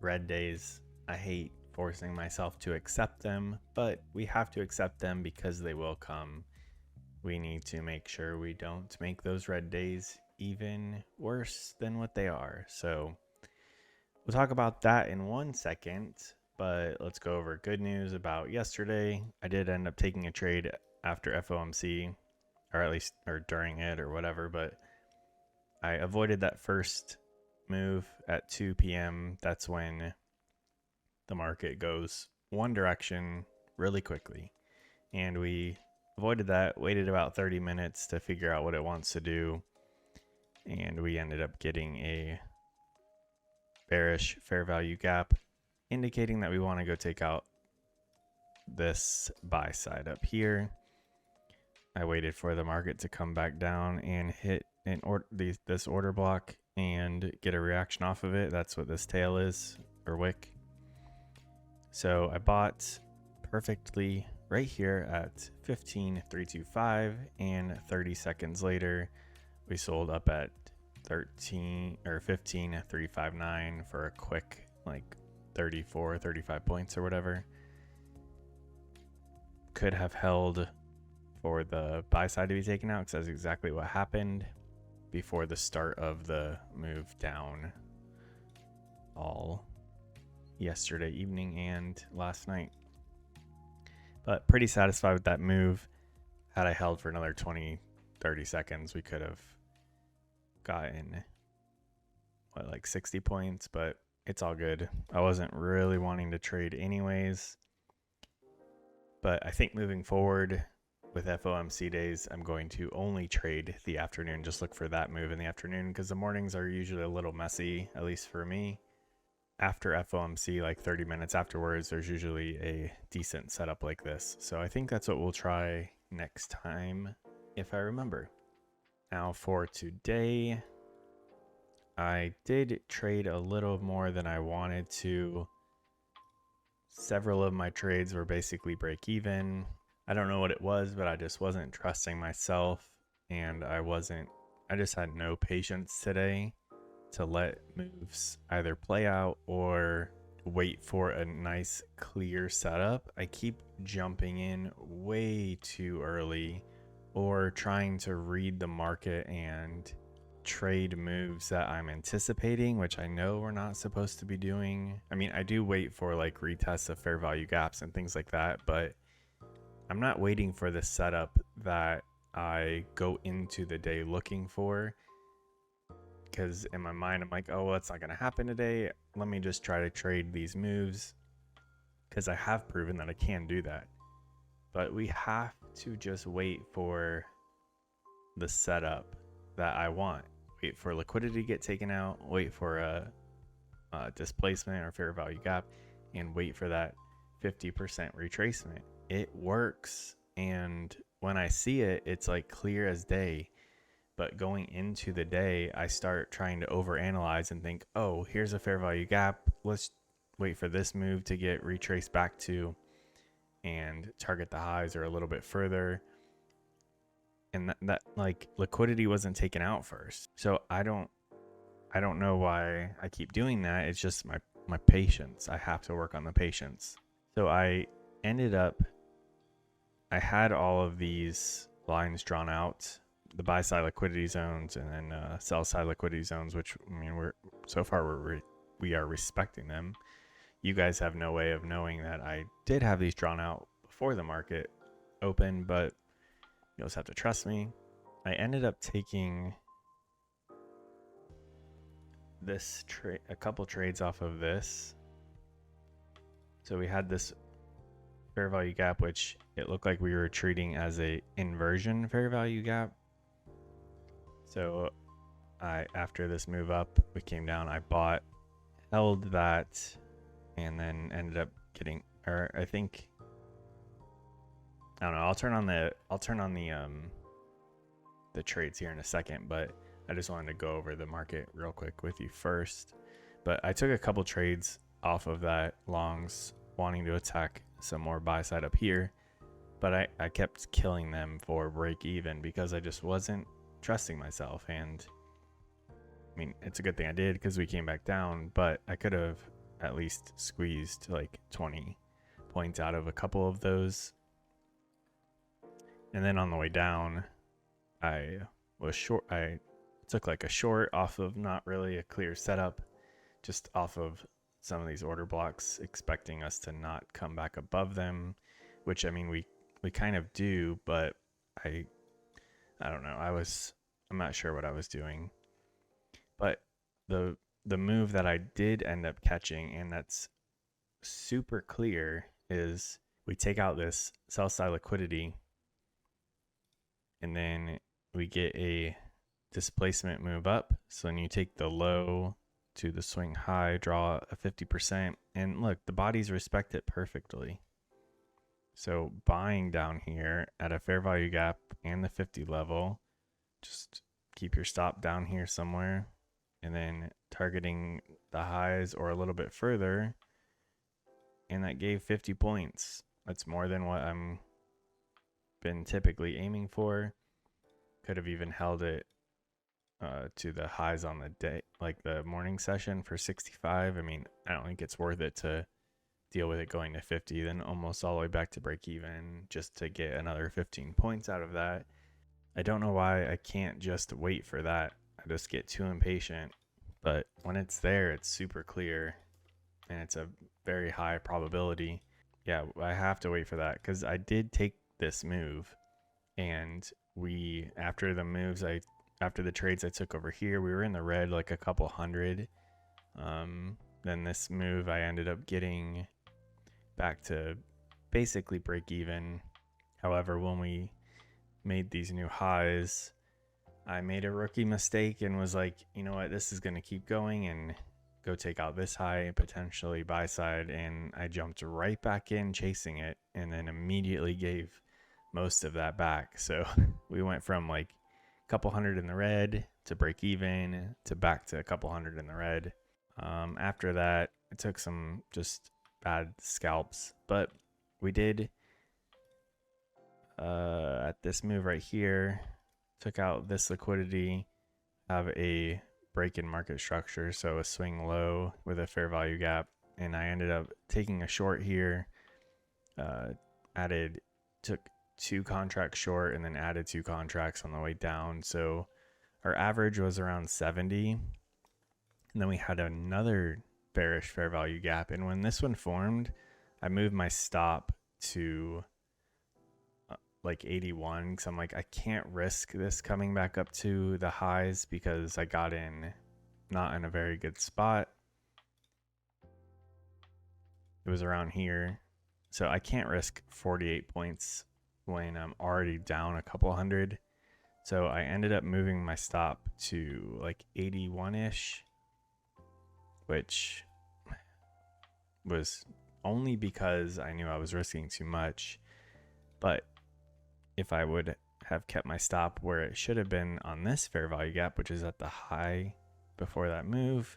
red days. I hate forcing myself to accept them, but we have to accept them because they will come. We need to make sure we don't make those red days even worse than what they are. So we'll talk about that in 1 second, but let's go over good news about yesterday. I did end up taking a trade after FOMC, or at least during it or whatever, but I avoided that first move at 2 p.m. That's when the market goes one direction really quickly. And we avoided that, waited about 30 minutes to figure out what it wants to do. And we ended up getting a bearish fair value gap, indicating that we want to go take out this buy side up here. I waited for the market to come back down and hit this order block and get a reaction off of it. That's what this tail is, or wick. So I bought perfectly right here at 15,325, and 30 seconds later we sold up at 15,359 for a quick like 35 points or whatever. Could have held for the buy side to be taken out, because that's exactly what happened before the start of the move down all yesterday evening and last night. But pretty satisfied with that move. Had I held for another 20-30 seconds, we could have gotten like 60 points, but it's all good. I wasn't really wanting to trade anyways, but I think moving forward with FOMC days, I'm going to only trade the afternoon. Just look for that move in the afternoon, because the mornings are usually a little messy, at least for me. After FOMC, like 30 minutes afterwards, there's usually a decent setup like this. So I think that's what we'll try next time, if I remember. Now for today, I did trade a little more than I wanted to. Several of my trades were basically break even. I don't know what it was, but I just wasn't trusting myself, and I just had no patience today to let moves either play out or wait for a nice clear setup. I keep jumping in way too early, or trying to read the market and trade moves that I'm anticipating, which I know we're not supposed to be doing. I mean, I do wait for like retests of fair value gaps and things like that, but I'm not waiting for the setup that I go into the day looking for, because in my mind I'm like, oh, well, that's not going to happen today. Let me just try to trade these moves, because I have proven that I can do that. But we have to just wait for the setup that I want. Wait for liquidity to get taken out, wait for a displacement or fair value gap, and wait for that 50% retracement. It works, and when I see it, it's like clear as day. But going into the day, I start trying to overanalyze and think, oh, here's a fair value gap. Let's wait for this move to get retraced back to and target the highs or a little bit further. And that like liquidity wasn't taken out first. So I don't know why I keep doing that. It's just my patience. I have to work on the patience. So I had all of these lines drawn out, the buy side liquidity zones and then sell side liquidity zones, which, I mean, we are respecting them. You guys have no way of knowing that I did have these drawn out before the market opened, but you also have to trust me. I ended up taking this a couple trades off of this. So we had this fair value gap, which it looked like we were treating as a inversion fair value gap. So after this move up, we came down, I held that, and then ended up getting, or I don't know, I'll turn on the trades here in a second, but I just wanted to go over the market real quick with you first. But I took a couple trades off of that longs, wanting to attack some more buy side up here, but I kept killing them for break even because I just wasn't trusting myself. And I mean, it's a good thing I did, because we came back down, but I could have at least squeezed like 20 points out of a couple of those. And then on the way down, I took like a short off of not really a clear setup, just off of some of these order blocks, expecting us to not come back above them, which I mean we kind of do, but I don't know. I'm not sure what I was doing. But the move that I did end up catching, and that's super clear, is we take out this sell side liquidity, and then we get a displacement move up. So then you take the low to the swing high, draw a 50%, and look, the bodies respect it perfectly. So buying down here at a fair value gap and the 50 level, just keep your stop down here somewhere, and then targeting the highs or a little bit further, and that gave 50 points. That's more than what I'm been typically aiming for. Could have even held it to the highs on the day, like the morning session, for 65. I mean, I don't think it's worth it to deal with it going to 50, then almost all the way back to break even just to get another 15 points out of that. I don't know why I can't just wait for that. I just get too impatient. But when it's there, it's super clear, and it's a very high probability. Yeah, I have to wait for that, because I did take this move, and after the trades I took over here, we were in the red like a couple hundred. Then this move, I ended up getting back to basically break even. However, when we made these new highs, I made a rookie mistake and was like, you know what, this is going to keep going, and go take out this high, potentially buy side, and I jumped right back in chasing it, and then immediately gave most of that back. So we went from like a couple hundred in the red to break even to back to a couple hundred in the red. After that, I took some just bad scalps, but we did at this move right here, took out this liquidity, have a break in market structure, so a swing low with a fair value gap, and I ended up taking a short here, took 2 contracts short, and then added 2 contracts on the way down. So our average was around 70, and then we had another bearish fair value gap, and when this one formed, I moved my stop to like 81, because I'm like, I can't risk this coming back up to the highs, because I got in not in a very good spot. It was around here, so I can't risk 48 points when I'm already down a couple hundred. So I ended up moving my stop to like 81-ish, which was only because I knew I was risking too much. But if I would have kept my stop where it should have been on this fair value gap, which is at the high before that move,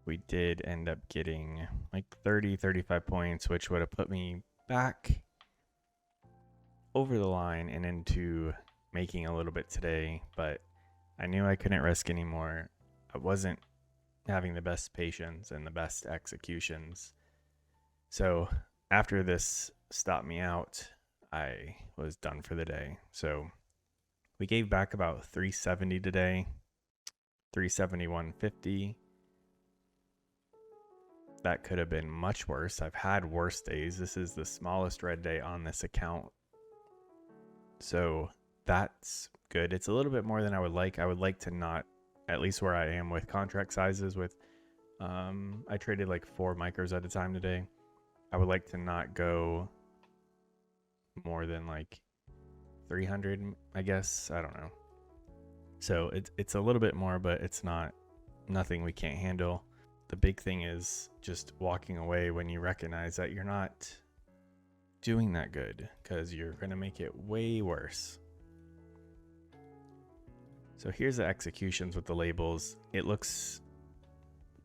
we did end up getting like 35 points, which would have put me back over the line and into making a little bit today. But I knew I couldn't risk anymore. I wasn't having the best patience and the best executions. So after this stopped me out, I was done for the day. So we gave back about 370 today, 371.50. That could have been much worse. I've had worse days. This is the smallest red day on this account, so that's good. It's a little bit more than I would like. I would like to not, at least where I am with contract sizes, with I traded like 4 micros at a time today. I would like to not go more than like 300, I guess. I don't know. So it's a little bit more, but it's nothing we can't handle. The big thing is just walking away when you recognize that you're not doing that good, because you're going to make it way worse. So here's the executions with the labels. It looks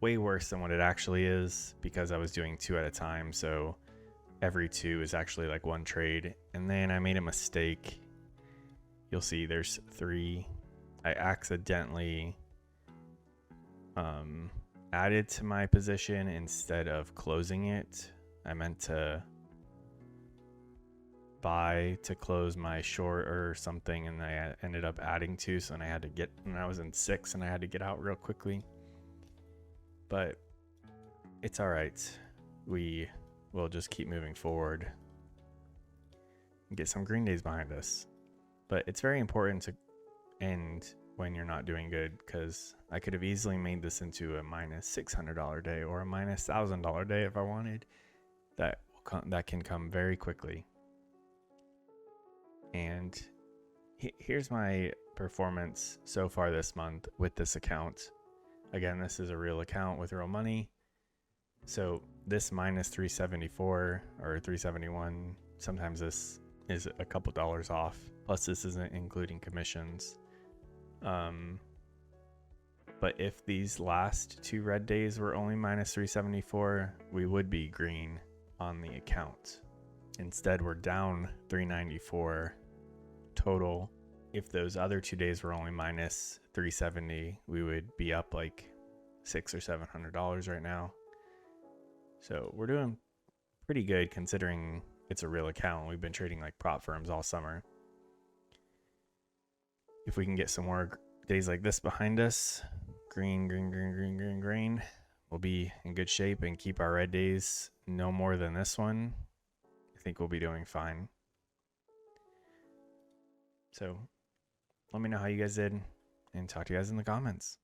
way worse than what it actually is, because I was doing 2 at a time. So every 2 is actually like 1 trade. And then I made a mistake. You'll see there's 3. I accidentally added to my position instead of closing it. I meant to buy to close my short or something, and I ended up adding to, so then I had to get, and I was in 6 and I had to get out real quickly. But it's all right. We will just keep moving forward and get some green days behind us. But it's very important to end when you're not doing good, because I could have easily made this into a minus $600 day or a minus $1,000 day if I wanted. That can come very quickly. And here's my performance so far this month with this account. Again, this is a real account with real money. So this minus 374 or 371, sometimes this is a couple dollars off. Plus this isn't including commissions. But if these last 2 red days were only minus 374, we would be green on the account. Instead, we're down 394 total. If those other 2 days were only minus 370, we would be up like $600 or $700 right now. So we're doing pretty good considering it's a real account. We've been trading like prop firms all summer. If we can get some more days like this behind us, green, we'll be in good shape and keep our red days no more than this one. I think we'll be doing fine. So let me know how you guys did and talk to you guys in the comments.